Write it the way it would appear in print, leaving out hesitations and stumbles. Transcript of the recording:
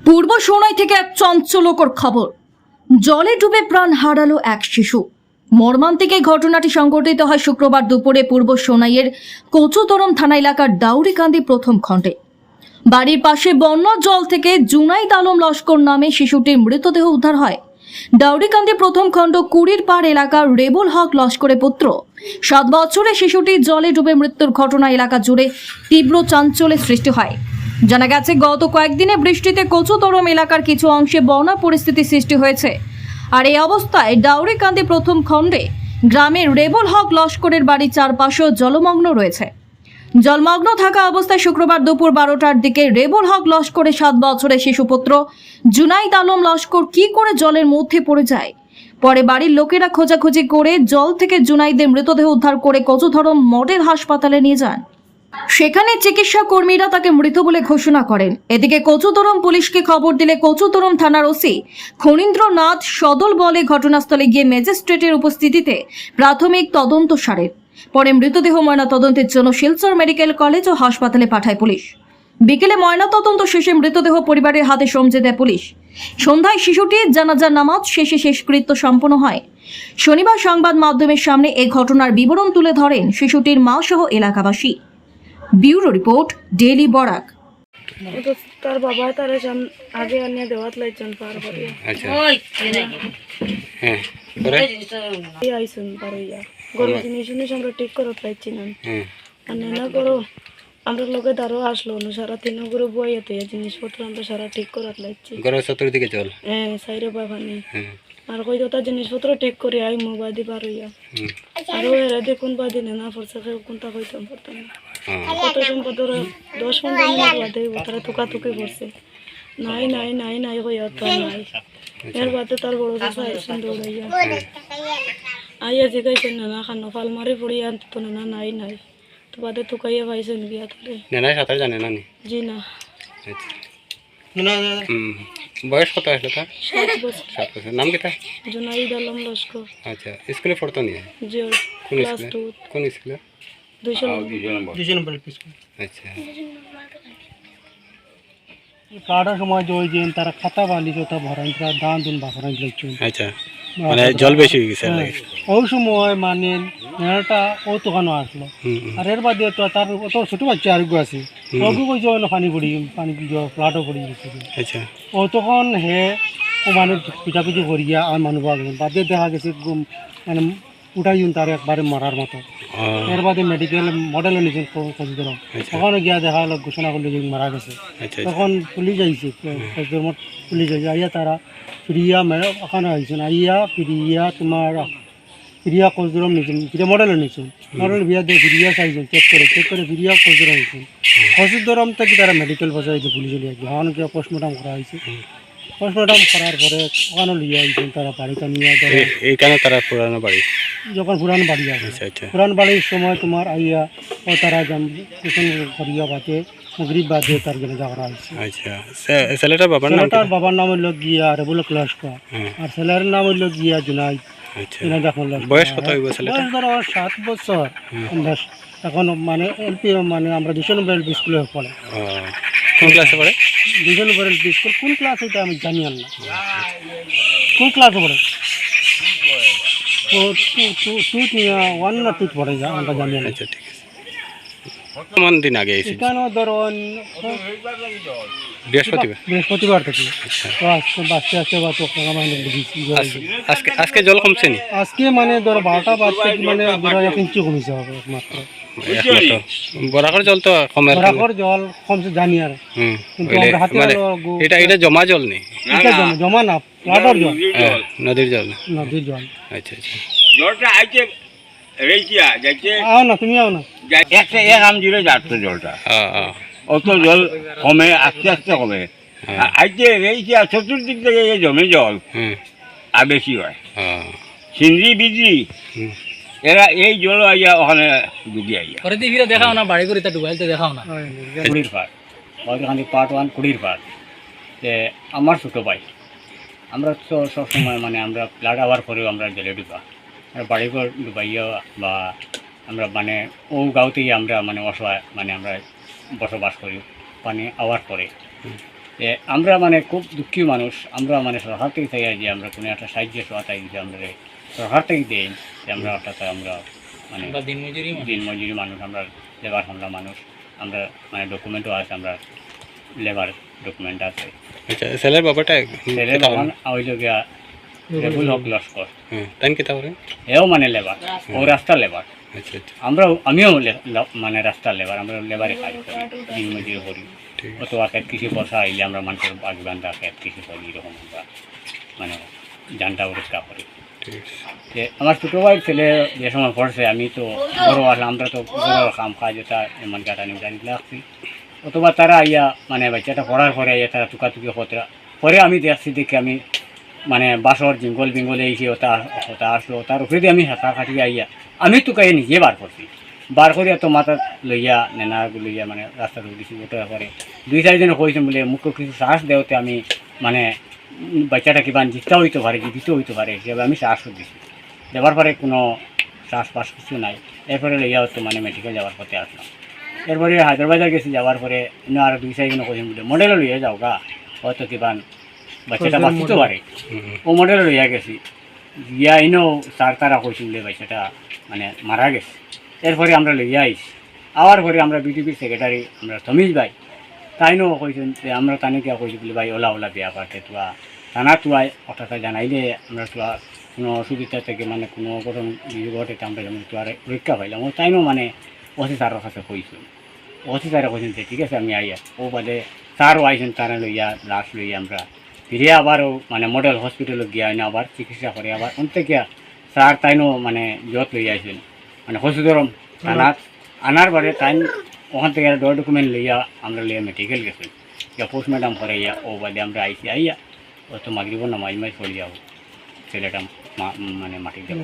পূর্ব সোনাই থেকে এক চাঞ্চল্যকর খবর। জলে ডুবে প্রাণ হারালো এক শিশু। মর্মান্তিক এই ঘটনাটি সংঘটিত হয় শুক্রবার দুপুরে পূর্ব সোনাইয়ের কচুতরম থানা এলাকার দাউরিকান্দি প্রথম খণ্ডে। বাড়ির পাশে বন্যার জল থেকে জুনাইদ আলম লস্কর নামে শিশুটির মৃতদেহ উদ্ধার হয়। দাউরিকান্দি প্রথম খণ্ড কুড়ির পাড় এলাকার রেবুল হক লস্করের পুত্র। 7 বছরের শিশুটি জলে ডুবে মৃত্যুর ঘটনা এলাকা জুড়ে তীব্র চাঞ্চল্যের সৃষ্টি হয়। জানা গেছে, গত কয়েকদিনে বৃষ্টিতে কচুতরম এলাকার কিছু অংশে বন্যা পরিস্থিতি সৃষ্টি হয়েছে। আর এই অবস্থায় দাউরিকান্দি প্রথম খণ্ডে গ্রামের রেবুল হক লস্করের বাড়ির চারপাশেও জলমগ্ন রয়েছে। জলমগ্ন থাকা অবস্থায় শুক্রবার দুপুর 12টার দিকে রেবুল হক লস্করের 7 বছরের শিশুপুত্র জুনাইদ আলম লস্কর কি করে জলের মধ্যে পড়ে যায়। পরে বাড়ির লোকেরা খোঁজাখুঁজি করে জল থেকে জুনাইদের মৃতদেহ উদ্ধার করে কচুতরম মডেল হাসপাতালে নিয়ে যান। সেখানে চিকিৎসা কর্মীরা তাকে মৃত বলে ঘোষণা করেন। এদিকে কচুতরম পুলিশকে খবর দিলে কচুতরম থানার ওসি খনীন্দ্রনাথ সদল বলে ঘটনাস্থলে গিয়ে ম্যাজিস্ট্রেটের উপস্থিতিতে প্রাথমিক তদন্ত সারেন। পরে মৃতদেহ ময়নাতদন্তের জন্য শিলচর মেডিকেল কলেজ ও হাসপাতালে পাঠায় পুলিশ। বিকেলে ময়নাতদন্ত শেষে মৃতদেহ পরিবারের হাতে সমঝে দেয় পুলিশ। সন্ধ্যায় শিশুটির জানাজা নামাজ শেষে শেষকৃত্য সম্পন্ন হয়। শনিবার সংবাদ মাধ্যমের সামনে এই ঘটনার বিবরণ তুলে ধরেন শিশুটির মা সহ এলাকাবাসী। Bureau report, daily Barak. তার বাবা তার আগে আনিয়ে দেওয়াত লাইছেন পার করে। আচ্ছা হ্যাঁ পরে আইছেন পারইয়া গরু জিনিস আমরা ঠিক করতে পারছি না। হুম আর না করো আমরা লোকে তারও আসলো না, সারা তিন করে বইয়াতে জিনিসপত্র আমরা সারা ঠিক করতে লাগছি। ঘরের চতুর্দিকে জল। হ্যাঁ সাইরে বাগানে হুম আর কই তো তার জিনিসপত্র ঠিক করে আই মোবাইল দি পারইয়া আরো এরা দেখুন বাদিনে না পড়ছে কোনটা কইতাম পারতাম না। কত সম্পদ 10-15 মিনিট বাদে তারা তুকাতুকি করছে। নাই নাই নাই নাই কইয়া তো নাই। এর বাদে তার বড় কাছে আইসেন দৌড়াইয়া আইয়া জিগাইছেন না খানো ফাল মারি পড়ি আনতো না নাই নাই তো বাদে তুকাইয়া পাইছেন গিয়া তারে না সাঁতার জানে না নি? জি না। আচ্ছা বয়স কত আসলো তার? 7 বছর। 7 বছর। নাম কি তার? জুনাইদ আলম লস্কর। আচ্ছা স্কুলে পড়তো নি? জি কোন ক্লাস স্কুলে? 2 কোন স্কুলে? 200 নম্বর আচ্ছা কাটার সময় যে ওই যে তারা খাতা বাঁধিত তা ভরাই দান দুন বাফরাই লাগছে। আচ্ছা মানে জল বেশি হয়ে গেছে লাগে। ওই সময় মানে নেড়াটা ও দোকানও আসলো। আর এর বাদে তো তার অত ছোট বাচ্চা আরেকগু আছে ওগু কই জল পানি ফ্লাটও পড়ি গেছে। আচ্ছা ও তখন হে ও মানুষ পিটাপিটি করিয়া আর মানুষ বাদে দেখা গেছে মানে উঠাই তার একবারে মরার মতো। এর বাদে মেডিকেল মডেলও নিয়েছেন কচুতরম। তখন গিয়া দেখা হলো ঘোষণা করলো যে মারা গেছে। তখন পুলিশ আইছে, পুলিশ আইছে আইয়া তারা প্রিয়া ওখানে আইছেন আইয়া প্রিয়া কচুতরম নিয়েছেন, প্রিয়া মডেলও নিয়েছেন। মডেল বিয়া দিয়ে প্রিয়া চাইছেন চেক করে প্রিয়া কচুতরম নিয়েছেন। কচুতরম থেকে তারা মেডিকেল বসাইছে পুলিশ লিয়ে গিয়ে ওখানে গিয়ে পোস্টমর্টম করা হয়েছে। পোস্টমর্টম করার পরে ওখানে লিয়ে আইছেন তারা বাড়িতে নিয়ে এইখানে তারা পুরানো বাড়ি যখন পুরানো বাড়ি আসে। পুরানো বাড়ির সময় তোমার আইয়া ও তারা করিয়া বাদে গরিব বাদে তার জন্য যাওয়া হয়েছে। আচ্ছা ছেলেটার বাবার নাম হইল গিয়া রেবুল হক লস্কর আর ছেলের নাম হইল গিয়া জুনাইদ। বয়স কত হইব ছেলেটা? 7 বছর। এখন মানে এলপি মানে আমরা 200 নম্বর এলপি স্কুলে পড়ে। কোন ক্লাসে পড়ে? 200 নম্বর এলপি স্কুল। কোন ক্লাস এটা আমি জানি না। কোন ক্লাসে পড়ে? 1 না 2 পড়ে যা আমরা জানি না। আচ্ছা ঠিক আছে। কতদিন দিন আগে এসেছে? এখানে ধরুন বৃহস্পতিবার থেকে। তো আজকে আজকে বা তো আজকে জল কমছে নি? আজকে মানে ধরো 12টা বাজতে মানে 1 ইঞ্চি কমেছে হবে একমাত্র। বরাকর জল তো কমে। বরাকর জল কমছে জানি আর কিন্তু আমরা হাতে এটা জমা জল নেই? এটা জমা না, ফ্লাডের জল। নদীর জল। নদীর জল। আচ্ছা আচ্ছা জলটা আইতে রেইয়া যাইতে আও না, তুমি আও না। একটা এক আম দিলে যাচ্ছে জলটা। অত জল কমে আস্তে আস্তে কমে। আইতে রেইয়া চতুর্দিক থেকে জমে জল আর বেশি হয়। সিন্দ্রি বিদ্রি এরা এই জল আইয়া ওখানে ডুবি আইয়া দেখাও না, বাড়ি করে তা ডুবাইতে দেখাও না। কুড়ির পাড় বালকান্দি পার্ট 1 কুড়ির পাড়। আমার ছোটো ভাই আমরা তো সবসময় মানে আমরা ফ্লাড আওয়ার পরেও আমরা জেলে ডুবা বাড়ি ঘর ডুবাইয়া বা আমরা মানে ও গাঁওতেই আমরা মানে অসহায় মানে আমরা বসবাস করি পানি আওয়ার পরে। আমরা মানে খুব দুঃখী মানুষ, আমরা মানে সরকার থেকে চাই যে আমরা কোনো একটা সাহায্য সহায়তা দিতে আমরা সরকার থেকে দেই যে আমরা অর্থাৎ আমরা মানে বা দিনমজুরি দিনমজুরি মানুষ, আমরা লেবার হামলা মানুষ, আমরা মানে ডকুমেন্টও আছে, আমরা লেবার ডকুমেন্ট আছে। আচ্ছা ছেলের বাবাটা ছেলে বাগান ওই লোকিয়া রেবুল হক লস্কর, তাই কিতা করেন? এও মানে লেবার, ও রাস্তার লেবার। আচ্ছা আচ্ছা আমিও মানে রাস্তার লেবার, আমরা লেবারে কাজ করি, দিনমজুরি করি। ঠিক অথবা খেত কৃষি বর্ষা আইলে আমরা মানুষের বাগবান্ধা খেত কৃষি করি, এরকম আমরা মানে জানটা পরিষ্কার করি। ঠিক আছে। যে আমার ছোটো ভাই ছেলে যে সময় পড়ছে, আমি তো বড় আসলাম, আমরা তো বড় কাম কাজ এটা এমন কাটানি জানি লাগছি। অথবা তারা আইয়া মানে বাচ্চাটা পড়ার পরে আইয়া তারা টুকাটুকি হতে পরে আমি দেখি আমি মানে বাসর জিঙ্গল বিঙ্গলে এসে ওটা আসলো, তার উপরে আমি হাতা কাটি আইয়া আমি টুকাই নিজে বার করছি, বার করিয়া তো মাথা লইয়া নেনা লইয়া মানে রাস্তাতে উঠেছি। ওটার পরে 2-4 দিনে কইছেন বলে মুখ্য কিছু শ্বাস দেওয়াতে আমি মানে বাচ্চাটা কিবা জিততে হইতে পারে, জীবিত হইতে পারে হিসেবে আমি শ্বাসও দিছি। দেওয়ার পরে কোনো শ্বাস কিছু নাই। এরপরে লইয়া হতো মানে মেডিকেল যাওয়ার পথে আসলাম। এরপরে হায়দ্রাবাদে গেছি, যাওয়ার পরে আর 2-4 দিনে কইছেন বলে মডেলও লইয়া যাও গা, হয়তো কিবা বাচ্চাটা বাঁচিতে পারে। ও মডেলও লইয়া গেছি, গিয়া ইনও স্যার তারা কইছিল বলে বাচ্চাটা মানে মারা গেছে। এরপরে আমরা লইয়া আইছি, আবার পরে আমরা বিটিপির সেক্রেটারি আমরা সমিজ ভাই তাইনও কইছেন যে আমরা তানে কিয়া কইছি বলে ভাই ওলা বিয়া পাঠে তোয়া থানা তোয়াই কথাটা জানাইলে আমরা তোয়া কোনো অসুবিধা থেকে মানে কোনো ঘটন ঘটে আমরা যেমন তোয়ার রক্ষা পাইলাম। ও তাইনও মানে ওসি স্যারের কাছে কইছিল, ওসি স্যারে কইছেন যে ঠিক আছে আমি আইয়া। ও বাদে স্যারও আইছেন, তারা লইয়া লাশ লইয়া আমরা ফিরে আবারও মানে মডেল হসপিটালে গিয়া আইনা আবার চিকিৎসা করে আবার অন্তে গিয়া স্যার তাইনও মানে জত লইয়া আইছেন মানে হসুদরম থানা আনার বারে টাইম ওখান থেকে ডকুমেন্ট লইয়া আমরা লইয়া মেডিকেল গেছি, যা পোস্টমর্টম করে ইয়া। ও বাদে আমরা আইসি আইয়া ও তো মাগরিব নামাজ চলে যাবো, ছেলেটা মানে মাটি দেবো।